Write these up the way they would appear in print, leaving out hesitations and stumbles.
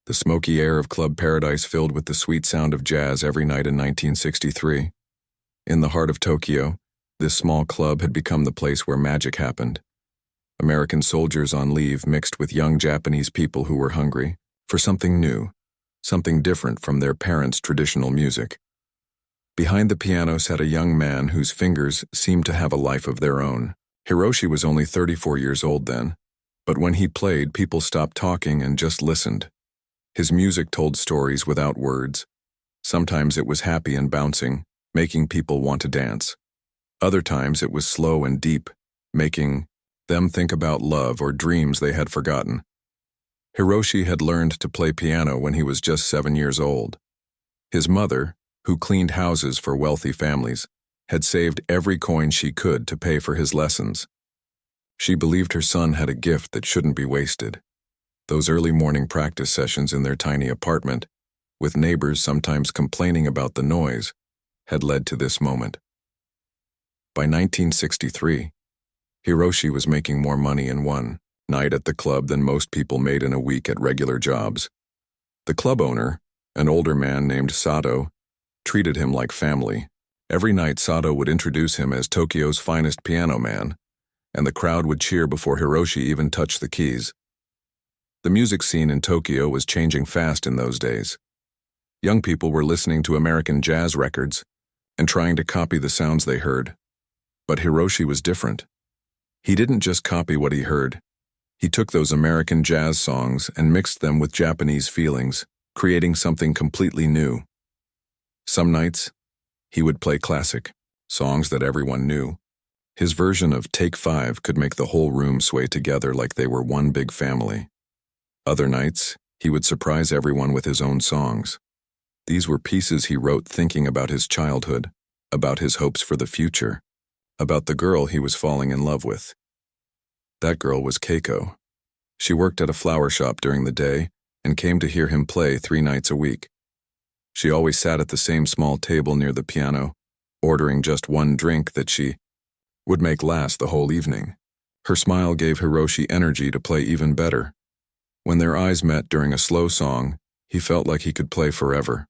the smoky air of Club Paradise filled with the sweet sound of jazz every night in 1963. In the heart of Tokyo, this small club had become the place where magic happened. American soldiers on leave mixed with young Japanese people who were hungry for something new, something different from their parents' traditional music. Behind the piano sat a young man whose fingers seemed to have a life of their own. Hiroshi was only 34 years old then, but when he played, people stopped talking and just listened. His music told stories without words. Sometimes it was happy and bouncing, making people want to dance. Other times it was slow and deep, making them think about love or dreams they had forgotten. Hiroshi had learned to play piano when he was just 7 years old. His mother, who cleaned houses for wealthy families, had saved every coin she could to pay for his lessons. She believed her son had a gift that shouldn't be wasted. Those early morning practice sessions in their tiny apartment, with neighbors sometimes complaining about the noise, had led to this moment. By 1963, Hiroshi was making more money in one night at the club than most people made in a week at regular jobs. The club owner, an older man named Sato, treated him like family. Every night Sato would introduce him as Tokyo's finest piano man, and the crowd would cheer before Hiroshi even touched the keys. The music scene in Tokyo was changing fast in those days. Young people were listening to American jazz records and trying to copy the sounds they heard. But Hiroshi was different. He didn't just copy what he heard. He took those American jazz songs and mixed them with Japanese feelings, creating something completely new. Some nights, he would play classic, songs that everyone knew. His version of Take 5 could make the whole room sway together like they were one big family. Other nights, he would surprise everyone with his own songs. These were pieces he wrote thinking about his childhood, about his hopes for the future, about the girl he was falling in love with. That girl was Keiko. She worked at a flower shop during the day and came to hear him play 3 nights a week. She always sat at the same small table near the piano, ordering just one drink that she would make last the whole evening. Her smile gave Hiroshi energy to play even better. When their eyes met during a slow song, he felt like he could play forever.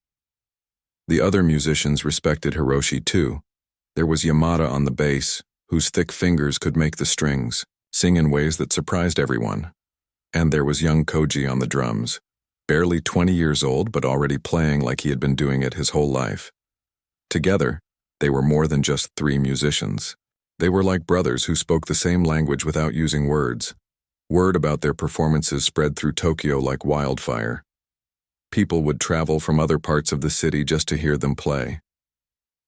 The other musicians respected Hiroshi too. There was Yamada on the bass, whose thick fingers could make the strings sing in ways that surprised everyone. And there was young Koji on the drums, barely 20 years old but already playing like he had been doing it his whole life. Together, they were more than just 3 musicians. They were like brothers who spoke the same language without using words. Word about their performances spread through Tokyo like wildfire. People would travel from other parts of the city just to hear them play.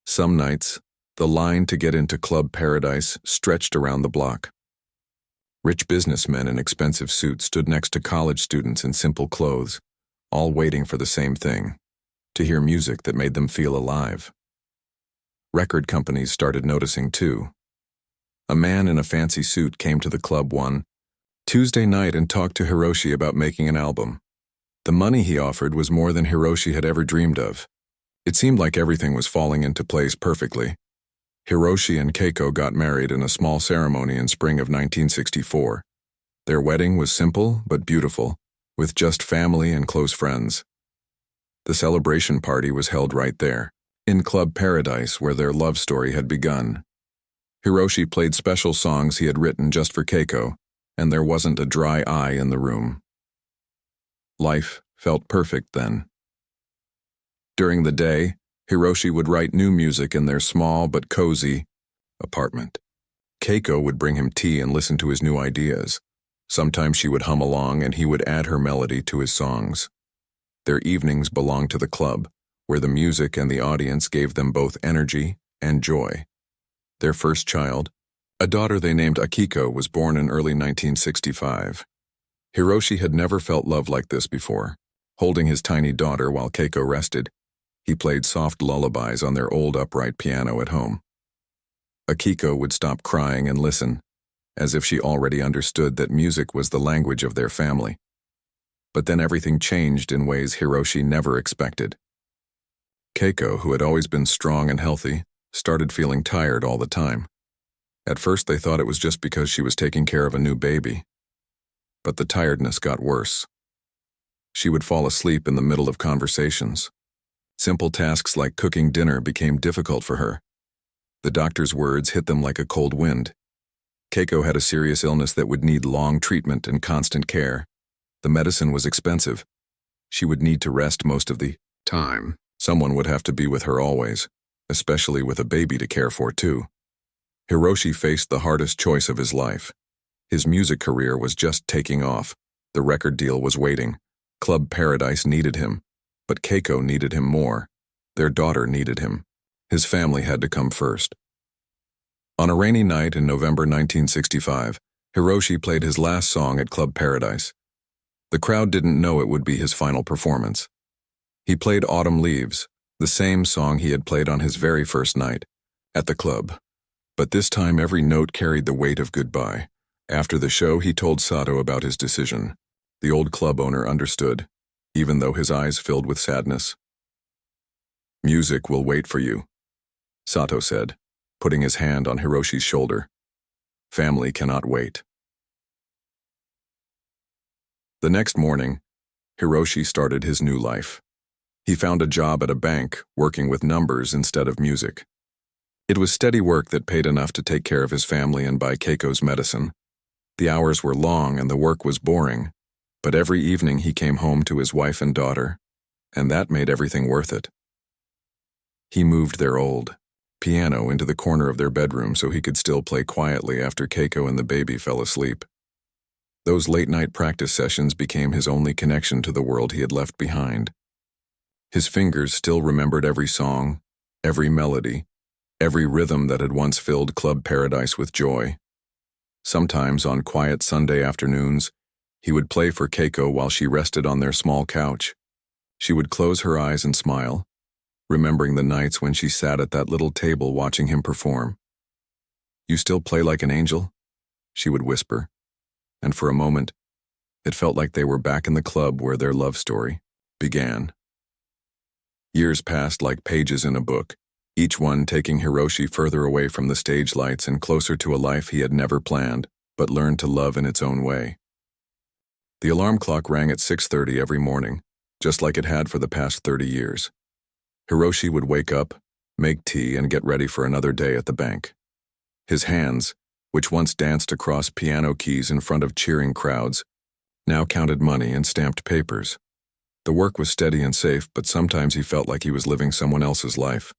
Some nights, the line to get into Club Paradise stretched around the block. Rich businessmen in expensive suits stood next to college students in simple clothes, all waiting for the same thing, to hear music that made them feel alive. Record companies started noticing too. A man in a fancy suit came to the club one Tuesday night and talked to Hiroshi about making an album. The money he offered was more than Hiroshi had ever dreamed of. It seemed like everything was falling into place perfectly. Hiroshi and Keiko got married in a small ceremony in spring of 1964. Their wedding was simple but beautiful, with just family and close friends. The celebration party was held right there, in Club Paradise, where their love story had begun. Hiroshi played special songs he had written just for Keiko, and there wasn't a dry eye in the room. Life felt perfect then. During the day, Hiroshi would write new music in their small but cozy apartment. Keiko would bring him tea and listen to his new ideas. Sometimes she would hum along and he would add her melody to his songs. Their evenings belonged to the club, where the music and the audience gave them both energy and joy. Their first child, a daughter they named Akiko, was born in early 1965. Hiroshi had never felt love like this before. Holding his tiny daughter while Keiko rested, he played soft lullabies on their old upright piano at home. Akiko would stop crying and listen, as if she already understood that music was the language of their family. But then everything changed in ways Hiroshi never expected. Keiko, who had always been strong and healthy, started feeling tired all the time. At first they thought it was just because she was taking care of a new baby. But the tiredness got worse. She would fall asleep in the middle of conversations. Simple tasks like cooking dinner became difficult for her. The doctor's words hit them like a cold wind. Keiko had a serious illness that would need long treatment and constant care. The medicine was expensive. She would need to rest most of the time. Someone would have to be with her always, especially with a baby to care for too. Hiroshi faced the hardest choice of his life. His music career was just taking off. The record deal was waiting. Club Paradise needed him, but Keiko needed him more. Their daughter needed him. His family had to come first. On a rainy night in November 1965, Hiroshi played his last song at Club Paradise. The crowd didn't know it would be his final performance. He played Autumn Leaves, the same song he had played on his very first night, at the club. But this time every note carried the weight of goodbye. After the show, he told Sato about his decision. The old club owner understood, even though his eyes filled with sadness. "Music will wait for you," Sato said, putting his hand on Hiroshi's shoulder. "Family cannot wait." The next morning, Hiroshi started his new life. He found a job at a bank, working with numbers instead of music. It was steady work that paid enough to take care of his family and buy Keiko's medicine. The hours were long and the work was boring, but every evening he came home to his wife and daughter, and that made everything worth it. He moved their old piano into the corner of their bedroom so he could still play quietly after Keiko and the baby fell asleep. Those late-night practice sessions became his only connection to the world he had left behind. His fingers still remembered every song, every melody, every rhythm that had once filled Club Paradise with joy. Sometimes on quiet Sunday afternoons, he would play for Keiko while she rested on their small couch. She would close her eyes and smile, remembering the nights when she sat at that little table watching him perform. "You still play like an angel?" she would whisper, and for a moment, it felt like they were back in the club where their love story began. Years passed like pages in a book, each one taking Hiroshi further away from the stage lights and closer to a life he had never planned, but learned to love in its own way. The alarm clock rang at 6:30 every morning, just like it had for the past 30 years. Hiroshi would wake up, make tea, and get ready for another day at the bank. His hands, which once danced across piano keys in front of cheering crowds, now counted money and stamped papers. The work was steady and safe, but sometimes he felt like he was living someone else's life.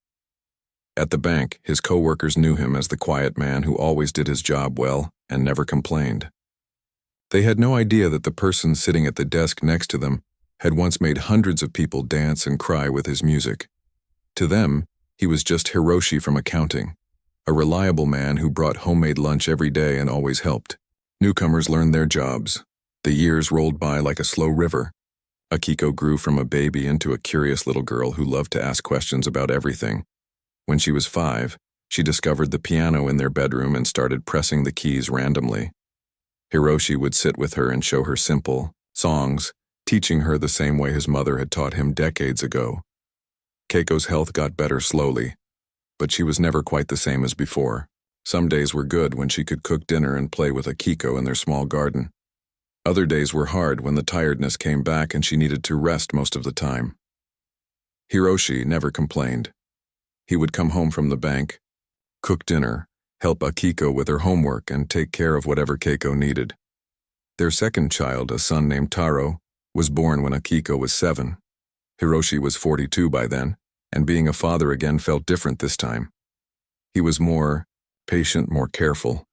At the bank, his co-workers knew him as the quiet man who always did his job well and never complained. They had no idea that the person sitting at the desk next to them had once made hundreds of people dance and cry with his music. To them, he was just Hiroshi from accounting, a reliable man who brought homemade lunch every day and always helped. Newcomers learned their jobs. The years rolled by like a slow river. Akiko grew from a baby into a curious little girl who loved to ask questions about everything. When she was 5, she discovered the piano in their bedroom and started pressing the keys randomly. Hiroshi would sit with her and show her simple songs, teaching her the same way his mother had taught him decades ago. Keiko's health got better slowly, but she was never quite the same as before. Some days were good when she could cook dinner and play with Akiko in their small garden. Other days were hard when the tiredness came back and she needed to rest most of the time. Hiroshi never complained. He would come home from the bank, cook dinner, help Akiko with her homework, and take care of whatever Keiko needed. Their second child, a son named Taro, was born when Akiko was 7. Hiroshi was 42 by then, and being a father again felt different this time. He was more patient, more careful.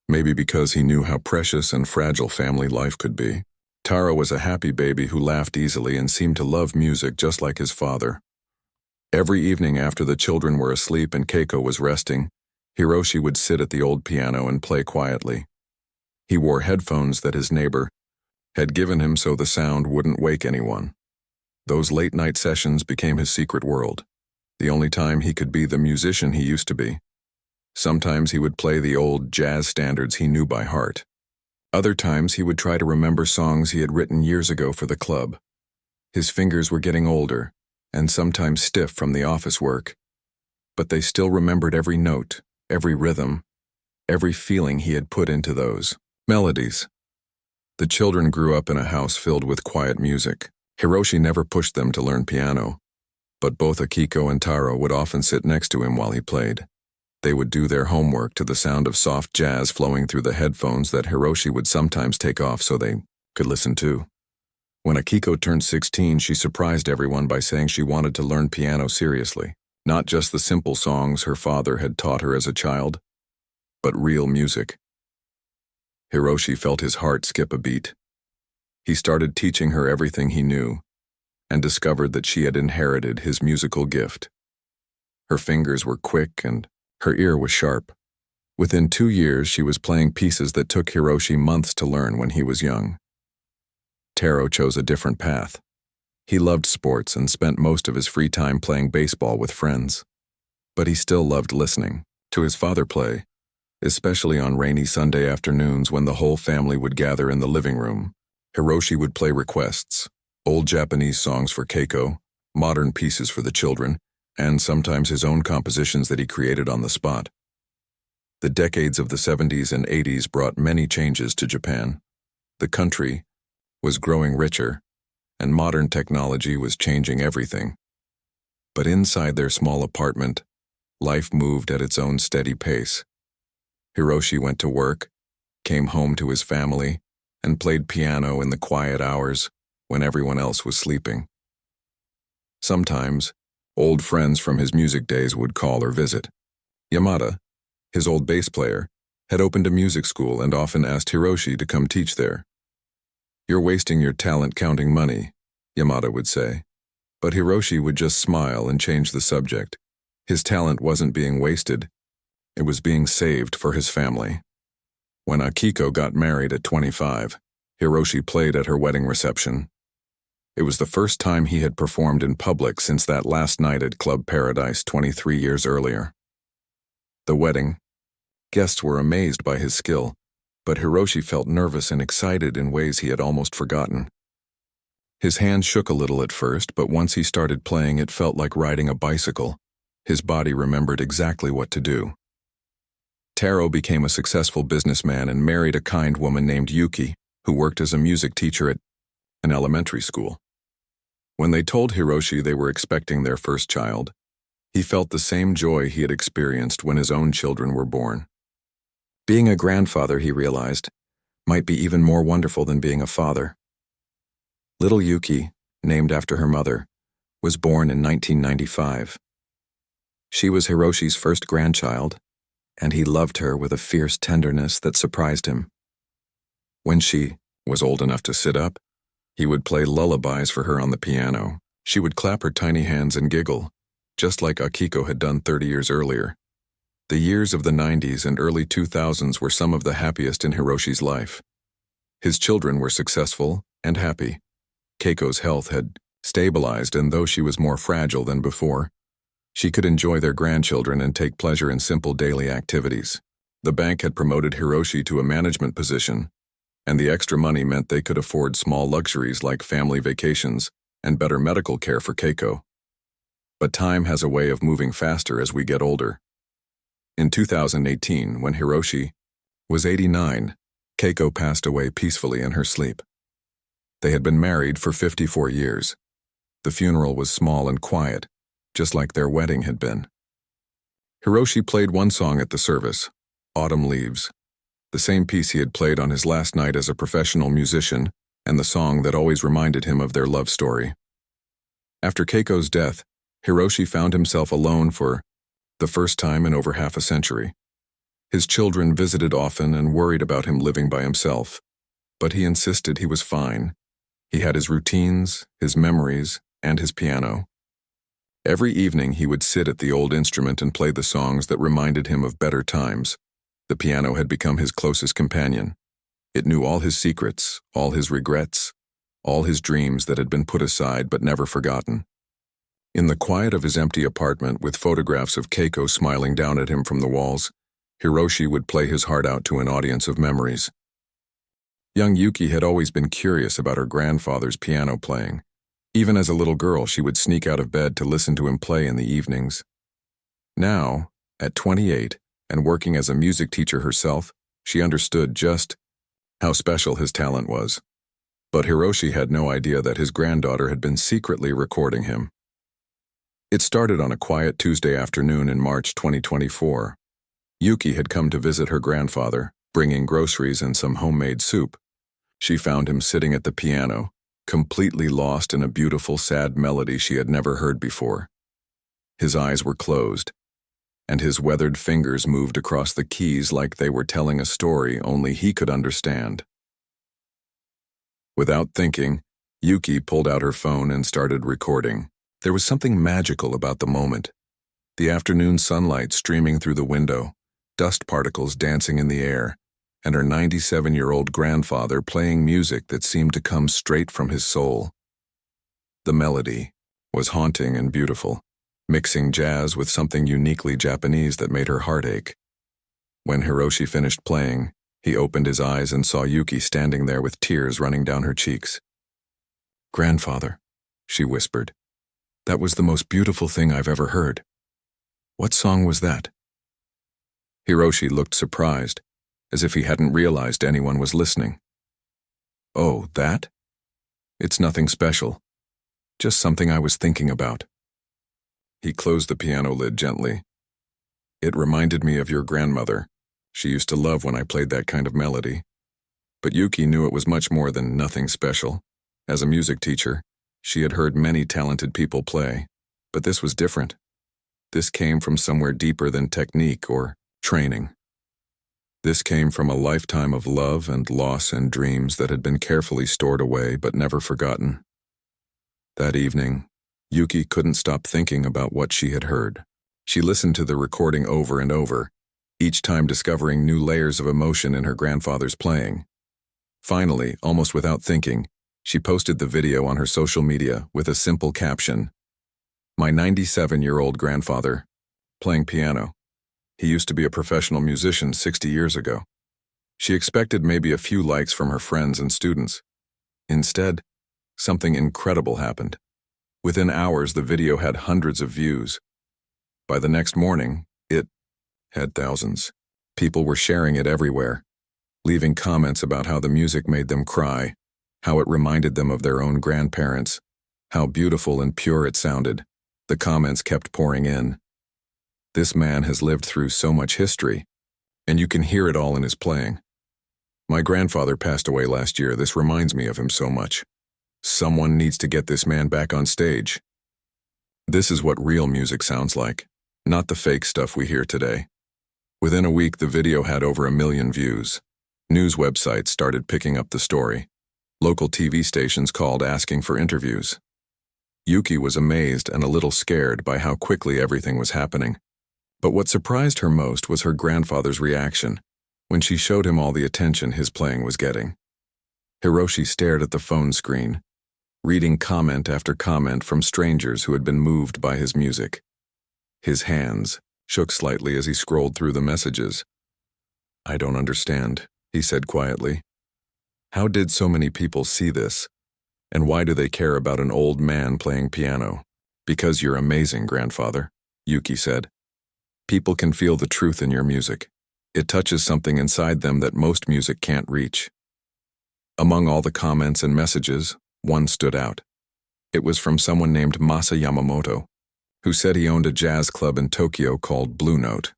Maybe because he knew how precious and fragile family life could be. Taro was a happy baby who laughed easily and seemed to love music just like his father. Every evening after the children were asleep and Keiko was resting, Hiroshi would sit at the old piano and play quietly. He wore headphones that his neighbor had given him so the sound wouldn't wake anyone. Those late-night sessions became his secret world, the only time he could be the musician he used to be. Sometimes he would play the old jazz standards he knew by heart. Other times he would try to remember songs he had written years ago for the club. His fingers were getting older, and sometimes stiff from the office work, but they still remembered every note, every rhythm, every feeling he had put into those melodies. The children grew up in a house filled with quiet music. Hiroshi never pushed them to learn piano, but both Akiko and Taro would often sit next to him while he played. They would do their homework to the sound of soft jazz flowing through the headphones that Hiroshi would sometimes take off so they could listen too. When Akiko turned 16, she surprised everyone by saying she wanted to learn piano seriously, not just the simple songs her father had taught her as a child, but real music. Hiroshi felt his heart skip a beat. He started teaching her everything he knew, and discovered that she had inherited his musical gift. Her fingers were quick and her ear was sharp. Within 2 years, she was playing pieces that took Hiroshi months to learn when he was young. Taro chose a different path. He loved sports and spent most of his free time playing baseball with friends. But he still loved listening to his father play, especially on rainy Sunday afternoons when the whole family would gather in the living room. Hiroshi would play requests, old Japanese songs for Keiko, modern pieces for the children, and sometimes his own compositions that he created on the spot. The decades of the 70s and 80s brought many changes to Japan. The country was growing richer, and modern technology was changing everything. But inside their small apartment, life moved at its own steady pace. Hiroshi went to work, came home to his family, and played piano in the quiet hours when everyone else was sleeping. Sometimes, old friends from his music days would call or visit. Yamada, his old bass player, had opened a music school and often asked Hiroshi to come teach there. "You're wasting your talent counting money," Yamada would say. But Hiroshi would just smile and change the subject. His talent wasn't being wasted, it was being saved for his family. When Akiko got married at 25, Hiroshi played at her wedding reception. It was the first time he had performed in public since that last night at Club Paradise 23 years earlier. The wedding. Guests were amazed by his skill, but Hiroshi felt nervous and excited in ways he had almost forgotten. His hands shook a little at first, but once he started playing, it felt like riding a bicycle. His body remembered exactly what to do. Taro became a successful businessman and married a kind woman named Yuki, who worked as a music teacher at an elementary school. When they told Hiroshi they were expecting their first child, he felt the same joy he had experienced when his own children were born. Being a grandfather, he realized, might be even more wonderful than being a father. Little Yuki, named after her mother, was born in 1995. She was Hiroshi's first grandchild, and he loved her with a fierce tenderness that surprised him. When she was old enough to sit up, he would play lullabies for her on the piano. She would clap her tiny hands and giggle, just like Akiko had done 30 years earlier. The years of the 90s and early 2000s were some of the happiest in Hiroshi's life. His children were successful and happy. Keiko's health had stabilized, and though she was more fragile than before, she could enjoy their grandchildren and take pleasure in simple daily activities. The bank had promoted Hiroshi to a management position, and the extra money meant they could afford small luxuries like family vacations and better medical care for Keiko. But time has a way of moving faster as we get older. In 2018, when Hiroshi was 89, Keiko passed away peacefully in her sleep. They had been married for 54 years. The funeral was small and quiet, just like their wedding had been. Hiroshi played one song at the service, Autumn Leaves, the same piece he had played on his last night as a professional musician, and the song that always reminded him of their love story. After Keiko's death, Hiroshi found himself alone for the first time in over half a century. His children visited often and worried about him living by himself, but he insisted he was fine. He had his routines, his memories, and his piano. Every evening he would sit at the old instrument and play the songs that reminded him of better times. The piano had become his closest companion. It knew all his secrets, all his regrets, all his dreams that had been put aside but never forgotten. In the quiet of his empty apartment, with photographs of Keiko smiling down at him from the walls, Hiroshi would play his heart out to an audience of memories. Young Yuki had always been curious about her grandfather's piano playing. Even as a little girl, she would sneak out of bed to listen to him play in the evenings. Now, at 28, and working as a music teacher herself, she understood just how special his talent was. But Hiroshi had no idea that his granddaughter had been secretly recording him. It started on a quiet Tuesday afternoon in March 2024. Yuki had come to visit her grandfather, bringing groceries and some homemade soup. She found him sitting at the piano, completely lost in a beautiful, sad melody she had never heard before. His eyes were closed, and his weathered fingers moved across the keys like they were telling a story only he could understand. Without thinking, Yuki pulled out her phone and started recording. There was something magical about the moment. The afternoon sunlight streaming through the window, dust particles dancing in the air, and her 97-year-old grandfather playing music that seemed to come straight from his soul. The melody was haunting and beautiful, mixing jazz with something uniquely Japanese that made her heart ache. When Hiroshi finished playing, he opened his eyes and saw Yuki standing there with tears running down her cheeks. "Grandfather," she whispered, "that was the most beautiful thing I've ever heard. What song was that?" Hiroshi looked surprised, as if he hadn't realized anyone was listening. "Oh, that? It's nothing special. Just something I was thinking about." He closed the piano lid gently. "It reminded me of your grandmother. She used to love when I played that kind of melody." But Yuki knew it was much more than nothing special. As a music teacher, she had heard many talented people play, but this was different. This came from somewhere deeper than technique or training. This came from a lifetime of love and loss and dreams that had been carefully stored away but never forgotten. That evening, Yuki couldn't stop thinking about what she had heard. She listened to the recording over and over, each time discovering new layers of emotion in her grandfather's playing. Finally, almost without thinking, she posted the video on her social media with a simple caption: "My 97-year-old grandfather, playing piano. He used to be a professional musician 60 years ago." She expected maybe a few likes from her friends and students. Instead, something incredible happened. Within hours, the video had hundreds of views. By the next morning, it had thousands. People were sharing it everywhere, leaving comments about how the music made them cry, how it reminded them of their own grandparents, how beautiful and pure it sounded. The comments kept pouring in. "This man has lived through so much history, and you can hear it all in his playing. My grandfather passed away last year. This reminds me of him so much. Someone needs to get this man back on stage." This is what real music sounds like, not the fake stuff we hear today. Within a week, the video had over 1 million views. News websites started picking up the story. Local TV stations called asking for interviews. Yuki was amazed and a little scared by how quickly everything was happening. But what surprised her most was her grandfather's reaction when she showed him all the attention his playing was getting. Hiroshi stared at the phone screen, reading comment after comment from strangers who had been moved by his music. His hands shook slightly as he scrolled through the messages. "I don't understand," he said quietly. "How did so many people see this? And why do they care about an old man playing piano?" "Because you're amazing, grandfather," Yuki said. "People can feel the truth in your music. It touches something inside them that most music can't reach." Among all the comments and messages, one stood out. It was from someone named Masa Yamamoto, who said he owned a jazz club in Tokyo called Blue Note.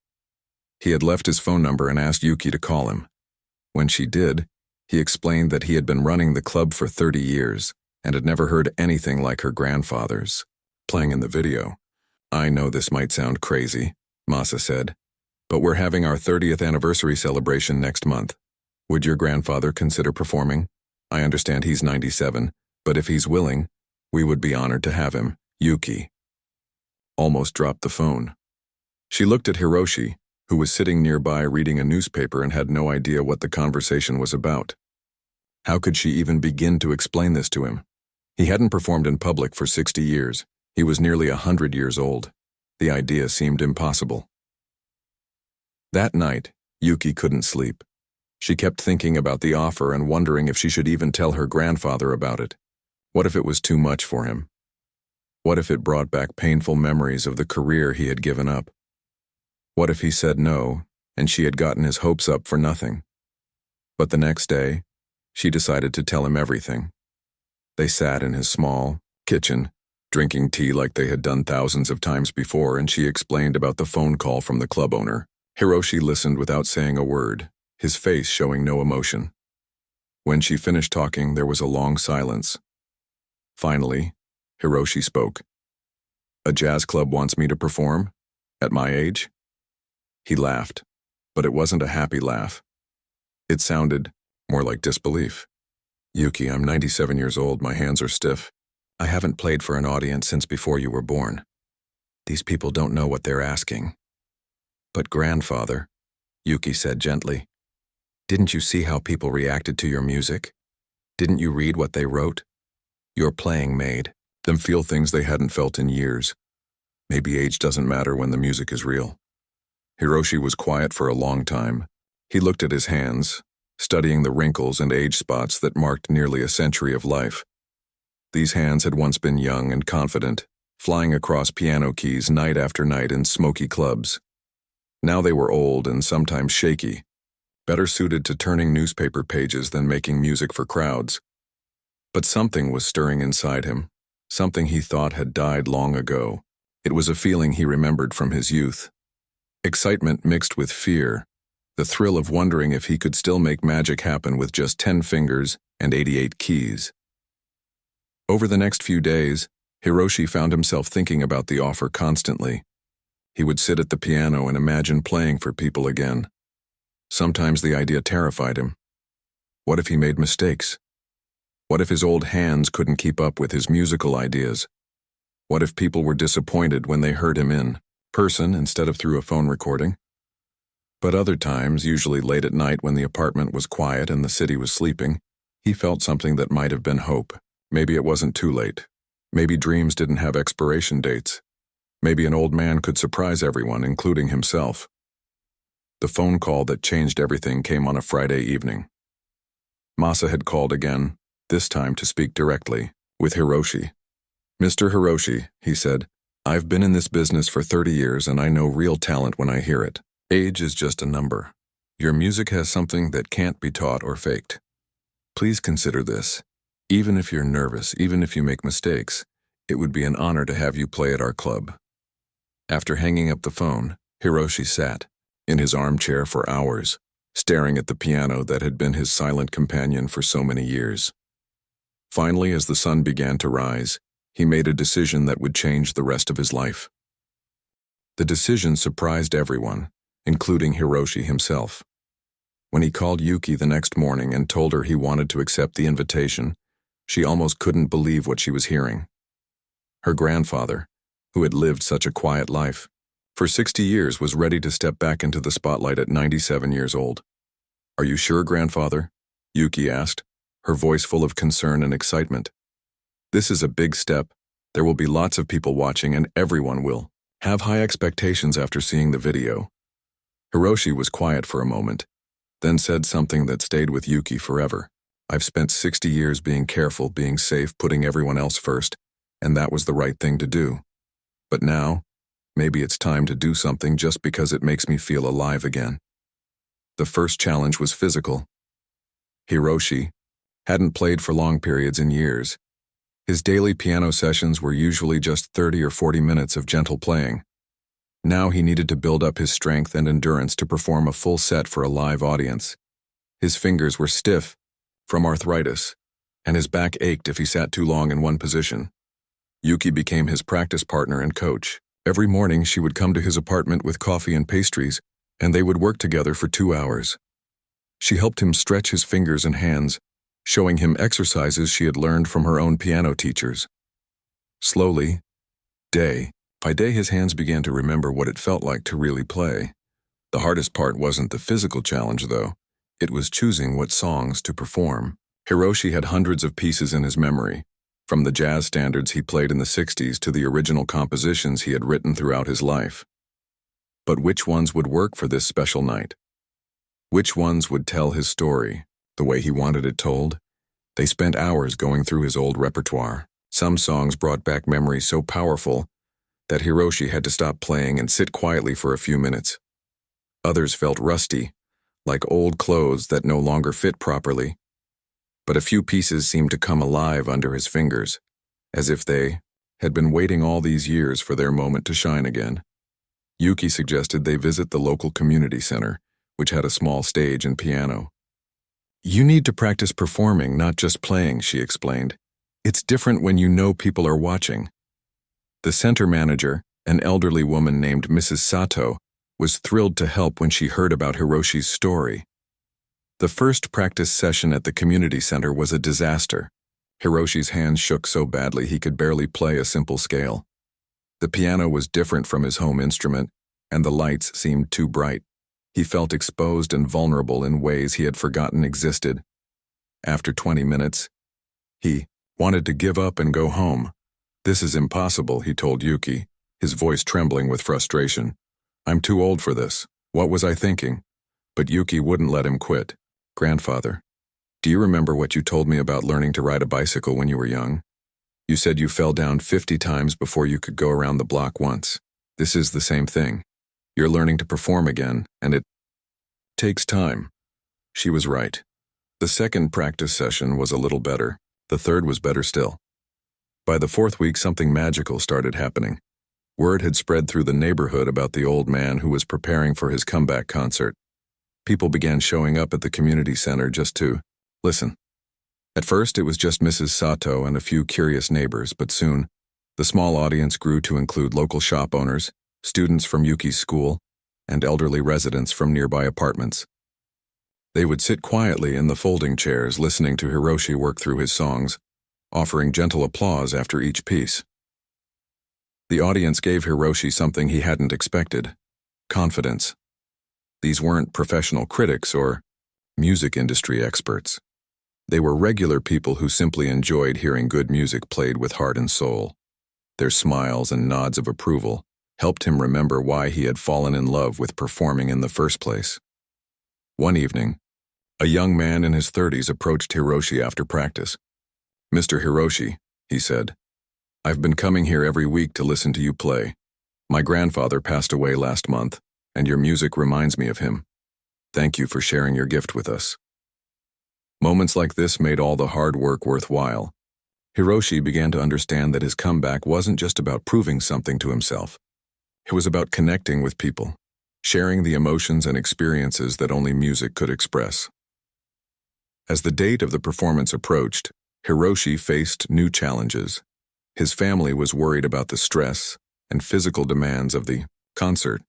He had left his phone number and asked Yuki to call him. When she did, he explained that he had been running the club for 30 years and had never heard anything like her grandfather's playing in the video. "I know this might sound crazy," Masa said, "but we're having our 30th anniversary celebration next month. Would your grandfather consider performing? I understand he's 97, but if he's willing, we would be honored to have him." Yuki almost dropped the phone. She looked at Hiroshi, who was sitting nearby reading a newspaper and had no idea what the conversation was about. How could she even begin to explain this to him? He hadn't performed in public for 60 years. He was nearly 100 years old. The idea seemed impossible. That night, Yuki couldn't sleep. She kept thinking about the offer and wondering if she should even tell her grandfather about it. What if it was too much for him? What if it brought back painful memories of the career he had given up? What if he said no, and she had gotten his hopes up for nothing? But the next day, she decided to tell him everything. They sat in his small kitchen, drinking tea like they had done thousands of times before, and she explained about the phone call from the club owner. Hiroshi listened without saying a word, his face showing no emotion. When she finished talking, there was a long silence. Finally, Hiroshi spoke. "A jazz club wants me to perform? At my age?" He laughed, but it wasn't a happy laugh. It sounded more like disbelief. "Yuki, I'm 97 years old, my hands are stiff. I haven't played for an audience since before you were born. These people don't know what they're asking." "But grandfather," Yuki said gently, "didn't you see how people reacted to your music? Didn't you read what they wrote? Your playing made them feel things they hadn't felt in years. Maybe age doesn't matter when the music is real." Hiroshi was quiet for a long time. He looked at his hands, studying the wrinkles and age spots that marked nearly a century of life. These hands had once been young and confident, flying across piano keys night after night in smoky clubs. Now they were old and sometimes shaky, better suited to turning newspaper pages than making music for crowds. But something was stirring inside him, something he thought had died long ago. It was a feeling he remembered from his youth. Excitement mixed with fear, the thrill of wondering if he could still make magic happen with just 10 fingers and 88 keys. Over the next few days, Hiroshi found himself thinking about the offer constantly. He would sit at the piano and imagine playing for people again. Sometimes the idea terrified him. What if he made mistakes? What if his old hands couldn't keep up with his musical ideas? What if people were disappointed when they heard him in person instead of through a phone recording? But other times, usually late at night when the apartment was quiet and the city was sleeping, he felt something that might have been hope. Maybe it wasn't too late. Maybe dreams didn't have expiration dates. Maybe an old man could surprise everyone, including himself. The phone call that changed everything came on a Friday evening. Masa had called again, this time to speak directly with Hiroshi. "Mr. Hiroshi," he said, "I've been in this business for 30 years and I know real talent when I hear it. Age is just a number. Your music has something that can't be taught or faked. Please consider this. Even if you're nervous, even if you make mistakes, it would be an honor to have you play at our club." After hanging up the phone, Hiroshi sat in his armchair for hours, staring at the piano that had been his silent companion for so many years. Finally, as the sun began to rise, he made a decision that would change the rest of his life. The decision surprised everyone, including Hiroshi himself. When he called Yuki the next morning and told her he wanted to accept the invitation, she almost couldn't believe what she was hearing. Her grandfather, who had lived such a quiet life for 60 years, was ready to step back into the spotlight at 97 years old. "Are you sure, grandfather?" Yuki asked, her voice full of concern and excitement. "This is a big step. There will be lots of people watching and everyone will have high expectations after seeing the video." Hiroshi was quiet for a moment, then said something that stayed with Yuki forever. "I've spent 60 years being careful, being safe, putting everyone else first, and that was the right thing to do. But now, maybe it's time to do something just because it makes me feel alive again." The first challenge was physical. Hiroshi hadn't played for long periods in years. His daily piano sessions were usually just 30 or 40 minutes of gentle playing. Now he needed to build up his strength and endurance to perform a full set for a live audience. His fingers were stiff from arthritis, and his back ached if he sat too long in one position. Yuki became his practice partner and coach. Every morning she would come to his apartment with coffee and pastries, and they would work together for 2 hours. She helped him stretch his fingers and hands, showing him exercises she had learned from her own piano teachers. Slowly, day by day, his hands began to remember what it felt like to really play. The hardest part wasn't the physical challenge, though. It was choosing what songs to perform. Hiroshi had hundreds of pieces in his memory, from the jazz standards he played in the 60s to the original compositions he had written throughout his life. But which ones would work for this special night? Which ones would tell his story the way he wanted it told? They spent hours going through his old repertoire. Some songs brought back memories so powerful that Hiroshi had to stop playing and sit quietly for a few minutes. Others felt rusty, like old clothes that no longer fit properly. but a few pieces seemed to come alive under his fingers, as if they had been waiting all these years for their moment to shine again. Yuki suggested they visit the local community center, which had a small stage and piano. "You need to practice performing, not just playing," she explained. "It's different when you know people are watching." The center manager, an elderly woman named Mrs. Sato, was thrilled to help when she heard about Hiroshi's story. The first practice session at the community center was a disaster. Hiroshi's hands shook so badly he could barely play a simple scale. The piano was different from his home instrument, and the lights seemed too bright. He felt exposed and vulnerable in ways he had forgotten existed. After 20 minutes, he wanted to give up and go home. "This is impossible," he told Yuki, his voice trembling with frustration. "I'm too old for this. What was I thinking?" But Yuki wouldn't let him quit. "Grandfather, do you remember what you told me about learning to ride a bicycle when you were young? You said you fell down 50 times before you could go around the block once. This is the same thing. You're learning to perform again, and it takes time." She was right. The second practice session was a little better. The third was better still. By the fourth week, something magical started happening. Word had spread through the neighborhood about the old man who was preparing for his comeback concert. People began showing up at the community center just to listen. At first, it was just Mrs. Sato and a few curious neighbors, but soon, the small audience grew to include local shop owners, students from Yuki's school, and elderly residents from nearby apartments. They would sit quietly in the folding chairs listening to Hiroshi work through his songs, offering gentle applause after each piece. The audience gave Hiroshi something he hadn't expected: confidence. These weren't professional critics or music industry experts. They were regular people who simply enjoyed hearing good music played with heart and soul. Their smiles and nods of approval helped him remember why he had fallen in love with performing in the first place. One evening, a young man in his 30s approached Hiroshi after practice. "Mr. Hiroshi," he said, "I've been coming here every week to listen to you play. My grandfather passed away last month, and your music reminds me of him. Thank you for sharing your gift with us." Moments like this made all the hard work worthwhile. Hiroshi began to understand that his comeback wasn't just about proving something to himself. It was about connecting with people, sharing the emotions and experiences that only music could express. As the date of the performance approached, Hiroshi faced new challenges. His family was worried about the stress and physical demands of the concert.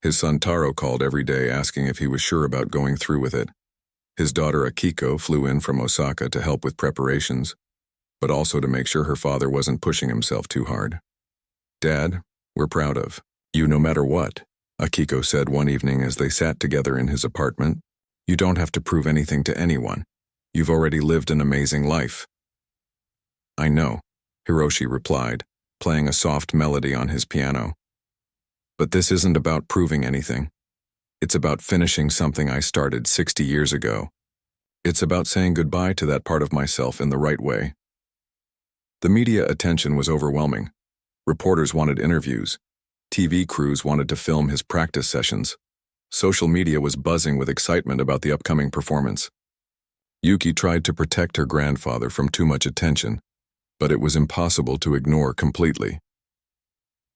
His son Taro called every day asking if he was sure about going through with it. His daughter Akiko flew in from Osaka to help with preparations, but also to make sure her father wasn't pushing himself too hard. "Dad, we're proud of you no matter what," Akiko said one evening as they sat together in his apartment. "You don't have to prove anything to anyone. You've already lived an amazing life." "I know," Hiroshi replied, playing a soft melody on his piano. "But this isn't about proving anything. It's about finishing something I started 60 years ago. It's about saying goodbye to that part of myself in the right way." The media attention was overwhelming. Reporters wanted interviews. TV crews wanted to film his practice sessions. Social media was buzzing with excitement about the upcoming performance. Yuki tried to protect her grandfather from too much attention, but it was impossible to ignore completely.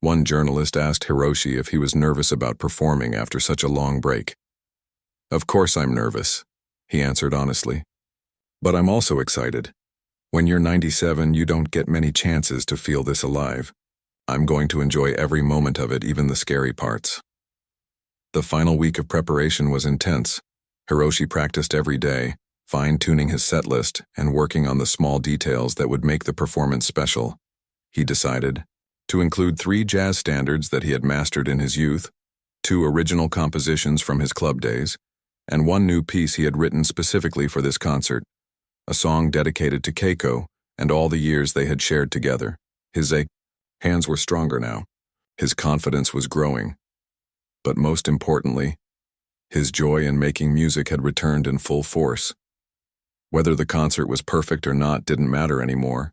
One journalist asked Hiroshi if he was nervous about performing after such a long break. "Of course I'm nervous," he answered honestly. "But I'm also excited. When you're 97, you don't get many chances to feel this alive. I'm going to enjoy every moment of it, even the scary parts." The final week of preparation was intense. Hiroshi practiced every day, fine-tuning his set list and working on the small details that would make the performance special. He decided to include 3 jazz standards that he had mastered in his youth, 2 original compositions from his club days, and 1 new piece he had written specifically for this concert, a song dedicated to Keiko and all the years they had shared together. His hands were stronger now. His confidence was growing. But most importantly, his joy in making music had returned in full force. Whether the concert was perfect or not didn't matter anymore.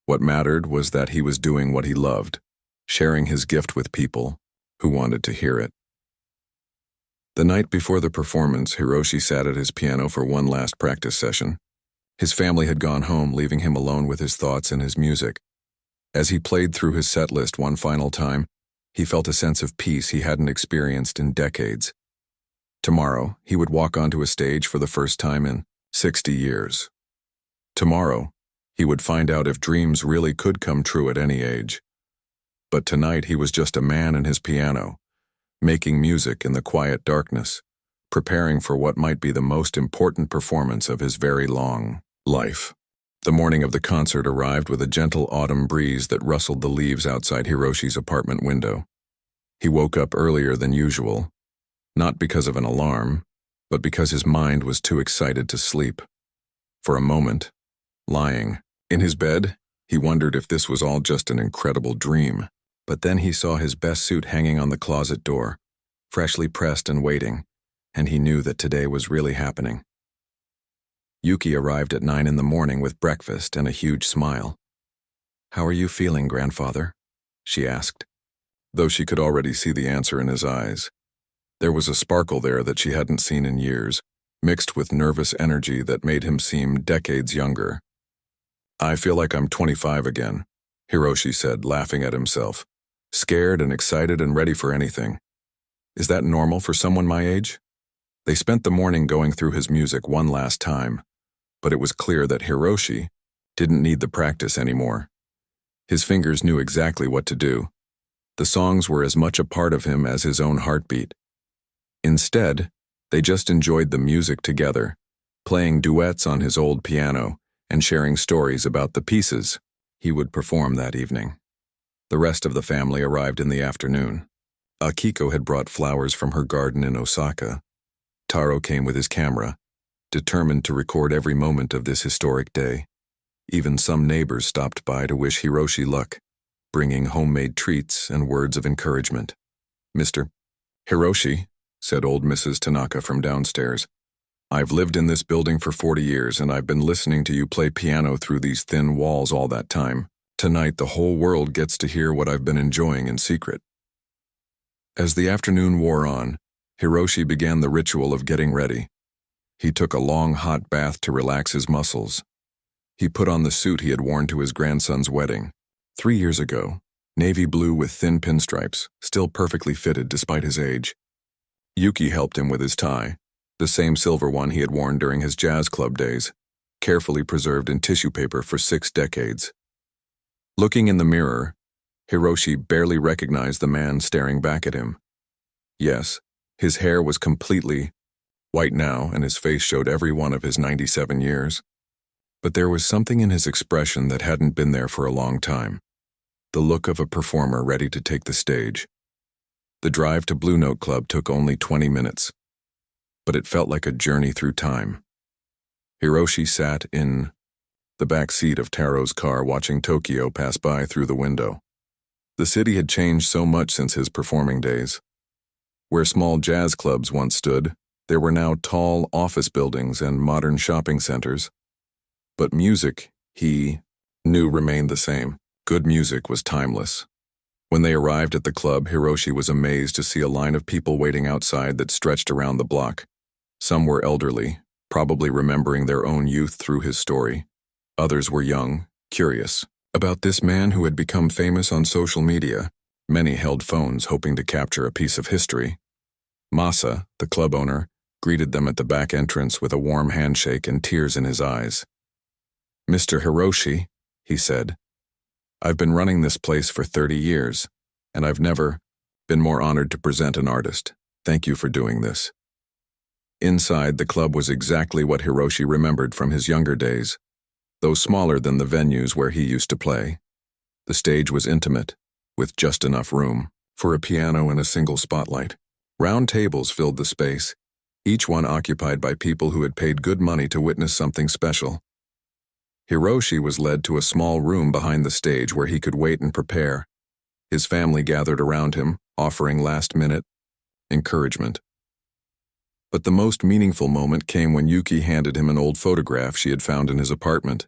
What mattered was that he was doing what he loved, sharing his gift with people who wanted to hear it. The night before the performance, Hiroshi sat at his piano for one last practice session. His family had gone home, leaving him alone with his thoughts and his music. As he played through his set list one final time, he felt a sense of peace he hadn't experienced in decades. Tomorrow, he would walk onto a stage for the first time in 60 years. Tomorrow, he would find out if dreams really could come true at any age. But tonight he was just a man and his piano, making music in the quiet darkness, preparing for what might be the most important performance of his very long life. The morning of the concert arrived with a gentle autumn breeze that rustled the leaves outside Hiroshi's apartment window. He woke up earlier than usual, not because of an alarm, but because his mind was too excited to sleep. For a moment, lying in his bed, he wondered if this was all just an incredible dream. But then he saw his best suit hanging on the closet door, freshly pressed and waiting, and he knew that today was really happening. Yuki arrived at 9 in the morning with breakfast and a huge smile. "How are you feeling, grandfather?" she asked, though she could already see the answer in his eyes. There was a sparkle there that she hadn't seen in years, mixed with nervous energy that made him seem decades younger. "I feel like I'm 25 again," Hiroshi said, laughing at himself, scared and excited and ready for anything. "Is that normal for someone my age?" They spent the morning going through his music one last time, but it was clear that Hiroshi didn't need the practice anymore. His fingers knew exactly what to do. The songs were as much a part of him as his own heartbeat. Instead, they just enjoyed the music together, playing duets on his old piano and sharing stories about the pieces he would perform that evening. The rest of the family arrived in the afternoon. Akiko had brought flowers from her garden in Osaka. Taro came with his camera, determined to record every moment of this historic day. Even some neighbors stopped by to wish Hiroshi luck, bringing homemade treats and words of encouragement. "Mr. Hiroshi," said old Mrs. Tanaka from downstairs, "I've lived in this building for 40 years and I've been listening to you play piano through these thin walls all that time. Tonight the whole world gets to hear what I've been enjoying in secret." As the afternoon wore on, Hiroshi began the ritual of getting ready. He took a long hot bath to relax his muscles. He put on the suit he had worn to his grandson's wedding 3 years ago, navy blue with thin pinstripes, still perfectly fitted despite his age. Yuki helped him with his tie, the same silver one he had worn during his jazz club days, carefully preserved in tissue paper for 6 decades. Looking in the mirror, Hiroshi barely recognized the man staring back at him. Yes, his hair was completely white now and his face showed every one of his 97 years. But there was something in his expression that hadn't been there for a long time. The look of a performer ready to take the stage. The drive to Blue Note Club took only 20 minutes, but it felt like a journey through time. Hiroshi sat in the back seat of Taro's car watching Tokyo pass by through the window. The city had changed so much since his performing days. Where small jazz clubs once stood, there were now tall office buildings and modern shopping centers. But music, he knew, remained the same. Good music was timeless. When they arrived at the club, Hiroshi was amazed to see a line of people waiting outside that stretched around the block. Some were elderly, probably remembering their own youth through his story. Others were young, curious about this man who had become famous on social media. Many held phones hoping to capture a piece of history. Masa, the club owner, greeted them at the back entrance with a warm handshake and tears in his eyes. "Mr. Hiroshi," he said, "I've been running this place for 30 years, and I've never been more honored to present an artist. Thank you for doing this." Inside, the club was exactly what Hiroshi remembered from his younger days, though smaller than the venues where he used to play. The stage was intimate, with just enough room for a piano and a single spotlight. Round tables filled the space, each one occupied by people who had paid good money to witness something special. Hiroshi was led to a small room behind the stage where he could wait and prepare. His family gathered around him, offering last-minute encouragement. But the most meaningful moment came when Yuki handed him an old photograph she had found in his apartment.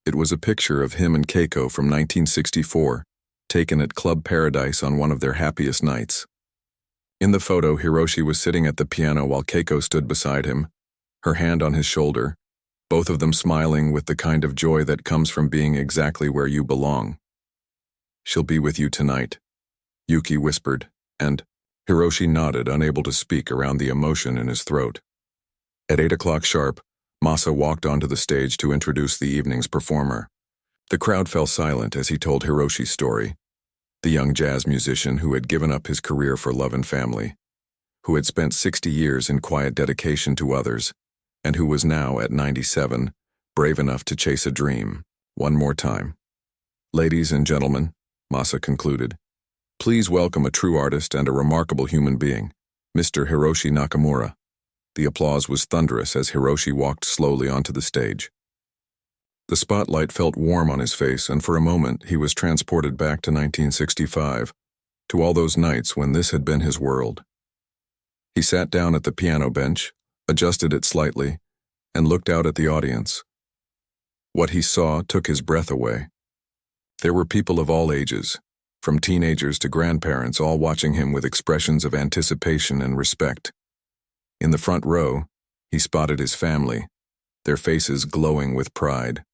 It was a picture of him and Keiko from 1964, taken at Club Paradise on one of their happiest nights. In the photo, Hiroshi was sitting at the piano while Keiko stood beside him, her hand on his shoulder, both of them smiling with the kind of joy that comes from being exactly where you belong. "She'll be with you tonight," Yuki whispered, and Hiroshi nodded, unable to speak around the emotion in his throat. At 8 o'clock sharp, Masa walked onto the stage to introduce the evening's performer. The crowd fell silent as he told Hiroshi's story, the young jazz musician who had given up his career for love and family, who had spent 60 years in quiet dedication to others, and who was now, at 97, brave enough to chase a dream, one more time. "Ladies and gentlemen," Masa concluded, "please welcome a true artist and a remarkable human being, Mr. Hiroshi Nakamura." The applause was thunderous as Hiroshi walked slowly onto the stage. The spotlight felt warm on his face, and for a moment he was transported back to 1965, to all those nights when this had been his world. He sat down at the piano bench, adjusted it slightly, and looked out at the audience. What he saw took his breath away. There were people of all ages, from teenagers to grandparents, all watching him with expressions of anticipation and respect. In the front row, he spotted his family, their faces glowing with pride.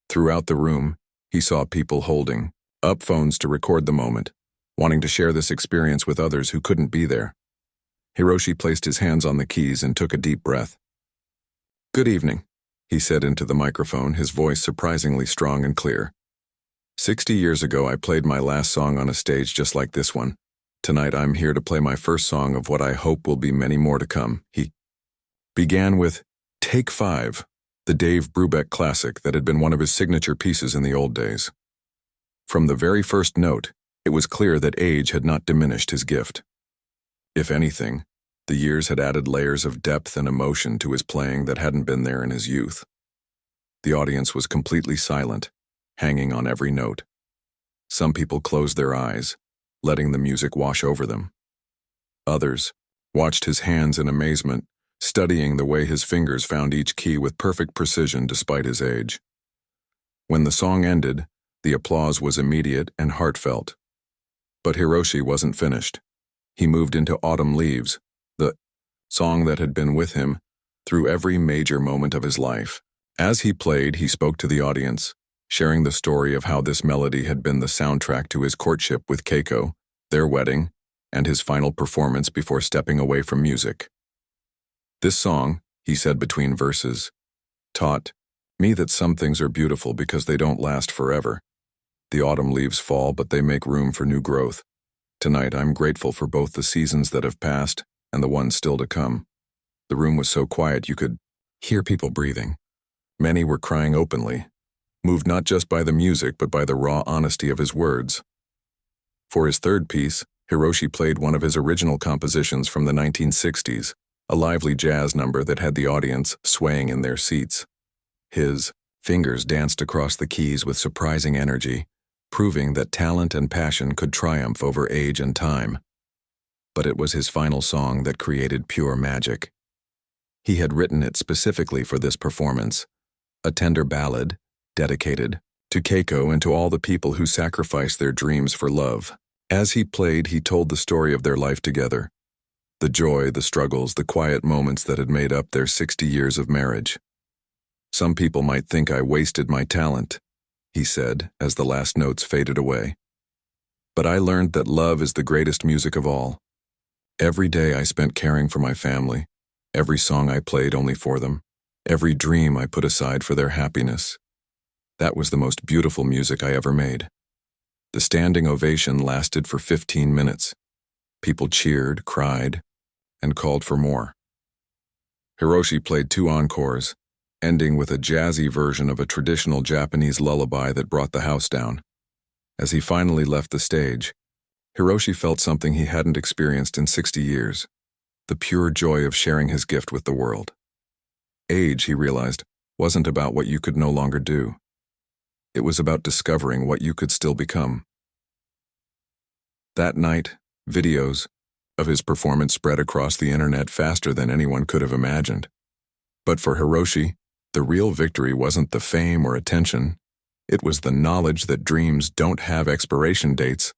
Throughout the room, he saw people holding up phones to record the moment, wanting to share this experience with others who couldn't be there. Hiroshi placed his hands on the keys and took a deep breath. "Good evening," he said into the microphone, his voice surprisingly strong and clear. 60 years ago, I played my last song on a stage just like this one. Tonight, I'm here to play my first song of what I hope will be many more to come." He began with Take 5, the Dave Brubeck classic that had been one of his signature pieces in the old days. From the very first note, it was clear that age had not diminished his gift. If anything, the years had added layers of depth and emotion to his playing that hadn't been there in his youth. The audience was completely silent, hanging on every note. Some people closed their eyes, letting the music wash over them. Others watched his hands in amazement, studying the way his fingers found each key with perfect precision despite his age. When the song ended, the applause was immediate and heartfelt. But Hiroshi wasn't finished. He moved into Autumn Leaves, the song that had been with him through every major moment of his life. As he played, he spoke to the audience, sharing the story of how this melody had been the soundtrack to his courtship with Keiko, their wedding, and his final performance before stepping away from music. "This song," he said between verses, "taught me that some things are beautiful because they don't last forever. The autumn leaves fall, but they make room for new growth. Tonight, I'm grateful for both the seasons that have passed and the ones still to come." The room was so quiet you could hear people breathing. Many were crying openly, moved not just by the music but by the raw honesty of his words. For his third piece, Hiroshi played one of his original compositions from the 1960s, a lively jazz number that had the audience swaying in their seats. His fingers danced across the keys with surprising energy, proving that talent and passion could triumph over age and time. But it was his final song that created pure magic. He had written it specifically for this performance, a tender ballad dedicated to Keiko and to all the people who sacrificed their dreams for love. As he played, he told the story of their life together, the joy, the struggles, the quiet moments that had made up their 60 years of marriage. "Some people might think I wasted my talent," he said as the last notes faded away. "But I learned that love is the greatest music of all. Every day I spent caring for my family, every song I played only for them, every dream I put aside for their happiness. That was the most beautiful music I ever made." The standing ovation lasted for 15 minutes. People cheered, cried, and called for more. Hiroshi played 2 encores, ending with a jazzy version of a traditional Japanese lullaby that brought the house down. As he finally left the stage, Hiroshi felt something he hadn't experienced in 60 years, the pure joy of sharing his gift with the world. Age, he realized, wasn't about what you could no longer do. It was about discovering what you could still become. That night, videos of his performance spread across the internet faster than anyone could have imagined. But for Hiroshi, the real victory wasn't the fame or attention. It was the knowledge that dreams don't have expiration dates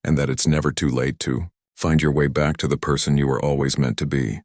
and that it's never too late to find your way back to the person you were always meant to be.